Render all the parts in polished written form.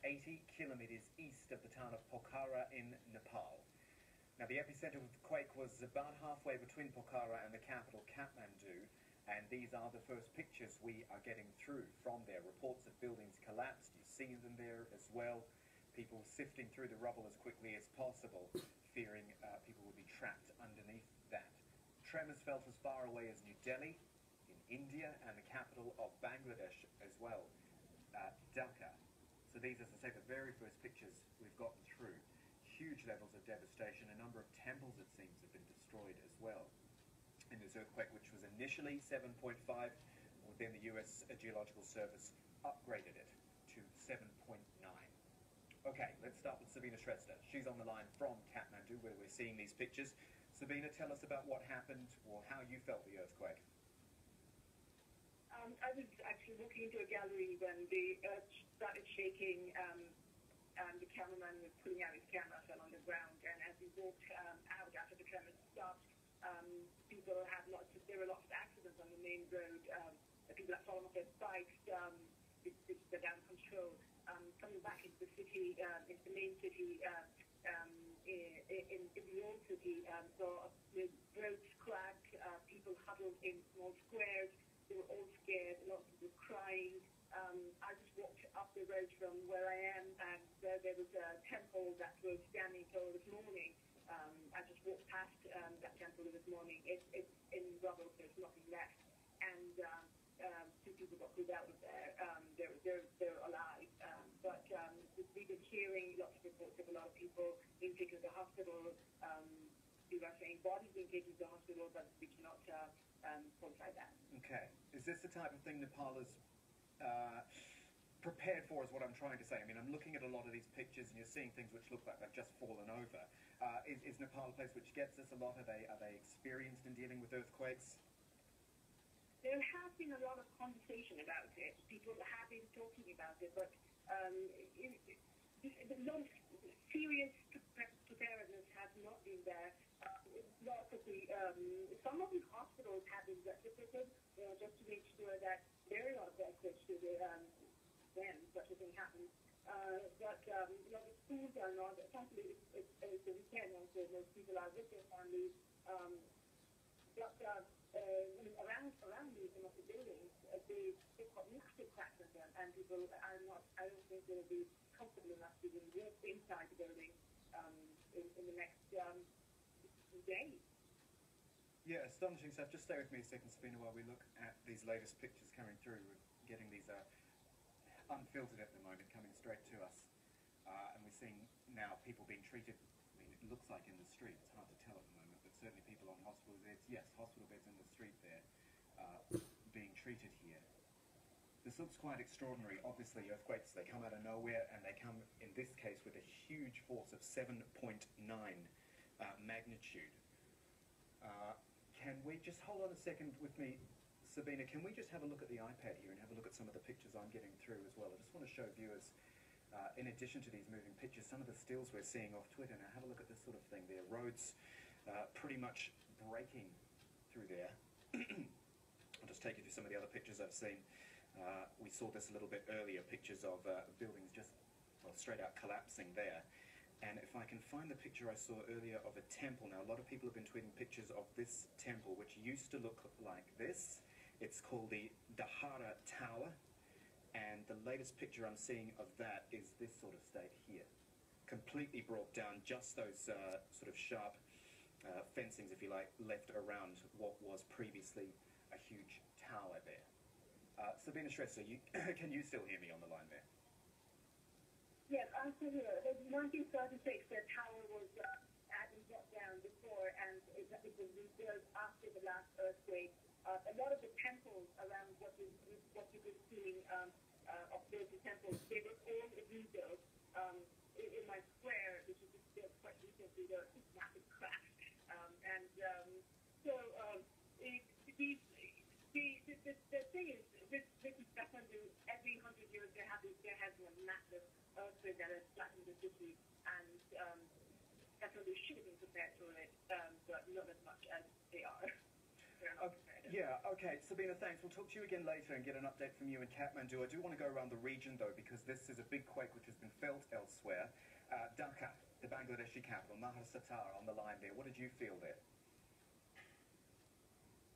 80 kilometers east of the town of Pokhara in Nepal. Now, the epicenter of the quake was about halfway between Pokhara and the capital, Kathmandu, and these are the first pictures we are getting through from there. Reports of buildings collapsed. You see them there as well. People sifting through the rubble as quickly as possible, fearing people would be trapped underneath that. Tremors felt as far away as New Delhi in India and the capital of Bangladesh as well, Dhaka. So these, as I say, the very first pictures we've gotten through. Huge levels of devastation. A number of temples, it seems, have been destroyed as well in this earthquake, which was initially 7.5, then the US Geological Service upgraded it to 7.9. Okay, let's start with Sabina Shrestha. She's on the line from Kathmandu, where we're seeing these pictures. Sabina, tell us about what happened or how you felt the earthquake. I was actually walking into a gallery when the earth started shaking, and the cameraman was pulling out his camera, fell on the ground, and as he walked out after the tremors stopped, there were lots of accidents on the main road. People had fallen off their bikes, they're down control. Coming back into the city, into the main city, in the old city, saw the roads cracked, people huddled in small squares. They were all scared, a lot of people crying. I just walked up the road from where I am, and there was a temple that was standing tall this morning. I just walked past that temple this morning. It's in rubble, there's nothing left. And two people got pulled out of there. They're alive. But we've been hearing lots of reports of a lot of people being taken to the hospital. People are saying bodies being taken to the hospital, but we cannot qualify that. Okay. Is this the type of thing Nepal is prepared for, is what I'm trying to say? I mean, I'm looking at a lot of these pictures and you're seeing things which look like they've just fallen over. Is Nepal a place which gets this a lot? Are they experienced in dealing with earthquakes? There has been a lot of conversation about it. People have been talking about it, but a lot of serious preparedness has not been there. Lots of some of the hospitals have been retrofitted, just to make sure that there are a lot of earthquakes when such a thing happens. But the schools are not. Thankfully, it's the weekend, and so most people are with their families. Around some of the buildings, they've got massive cracks in them, and people are not. I don't think they'll be comfortable enough to even walk inside the building in the next few days. Yeah, astonishing stuff. Just stay with me a second, Sabina, while we look at these latest pictures coming through. We're getting these unfiltered at the moment, coming straight to us. And we're seeing now people being treated. I mean, it looks like in the street. It's hard to tell at the moment, but certainly people on hospital beds. Yes, hospital beds in the street there, being treated here. This looks quite extraordinary. Obviously, earthquakes, they come out of nowhere, and they come, in this case, with a huge force of 7.9 magnitude. Can we just hold on a second with me, Sabina? Can we just have a look at the iPad here and have a look at some of the pictures I'm getting through as well? I just want to show viewers, in addition to these moving pictures, some of the stills we're seeing off Twitter. Now, have a look at this sort of thing there. Roads pretty much breaking through there. I'll just take you through some of the other pictures I've seen. We saw this a little bit earlier, pictures of buildings just straight out collapsing there. And if I can find the picture I saw earlier of a temple. Now, a lot of people have been tweeting pictures of this temple, which used to look like this. It's called the Dahara Tower. And the latest picture I'm seeing of that is this sort of state here. Completely brought down, just those sort of sharp fencings, if you like, left around what was previously a huge tower there. Sabina Shrestha, can you still hear me on the line there? Yes, I'm still here. In 1936, the tower had been brought down before, and it was rebuilt after the last earthquake. A lot of the temples around what you've been seeing of those temples, they were all rebuilt. In my square, which is built quite recently, there are massive cracks. The thing is, this is Kathmandu. Every 100 years there has been a massive earthquake that has flattened the city, and Kathmandu should have been prepared for it, but not as much as they are. They're not prepared. Yeah, okay. Sabina, thanks. We'll talk to you again later and get an update from you in Kathmandu. I do want to go around the region, though, because this is a big quake which has been felt elsewhere. Dhaka, the Bangladeshi capital, Maharsatar on the line there. What did you feel there?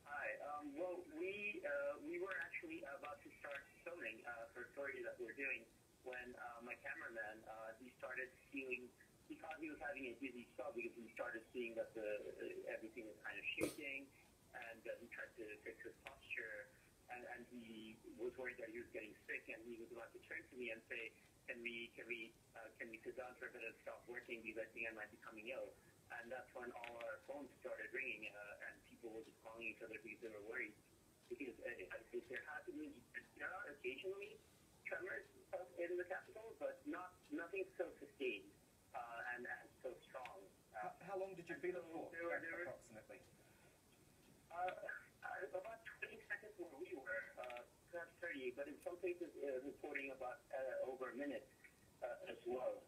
Hi. Well, we were actually about to start filming for a story that we're doing when my cameraman he started feeling. He thought he was having a dizzy spell because he started seeing that everything was kind of shaking, and he tried to fix his posture, and he was worried that he was getting sick, and he was about to turn to me and say, "Can we sit down for a bit and stop working because I think I might be coming ill?" And that's when all our phones started ringing, and people were just calling each other because they were worried. Because there are occasionally tremors in the capital, but nothing so sustained and so strong. How long did you feel it for, approximately? About 20 seconds where we were, perhaps 30, but in some places reporting about over a minute as well.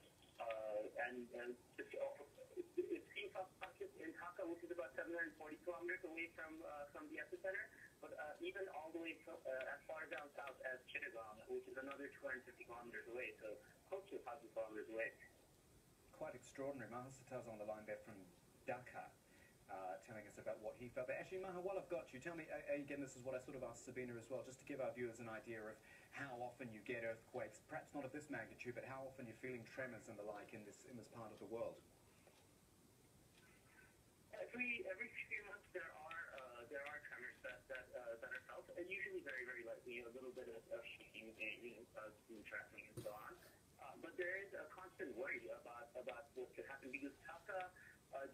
It seems unconscious in Dhaka, which is about 740 kilometers away from the epicenter, but even all the way as far down south as Chittagong, which is another 250 kilometers away, so close to 1,000 kilometers away. Quite extraordinary. Maharsatar's on the line there from Dhaka, telling us about what he felt. But actually, Maha, while I've got you, tell me, again, this is what I sort of asked Sabina as well, just to give our viewers an idea of how often you get earthquakes, perhaps not of this magnitude, but how often you're feeling tremors and the like in this part of the world. Every few months there are tremors that are felt, and usually very, very lightly, a little bit of shaking, traveling and so on. But there is a constant worry about what could happen because Dhaka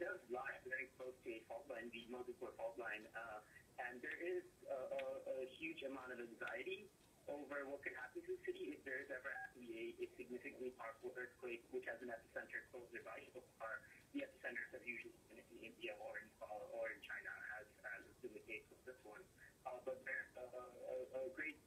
does lie very close to a fault line, the Mozipur fault line, and there is a huge amount of anxiety over what could happen to the city if there is ever actually a significantly powerful earthquake which has an epicenter close nearby. So far, the epicenters have usually been in India or in Nepal or in China, as has been the case with this one. But there's a great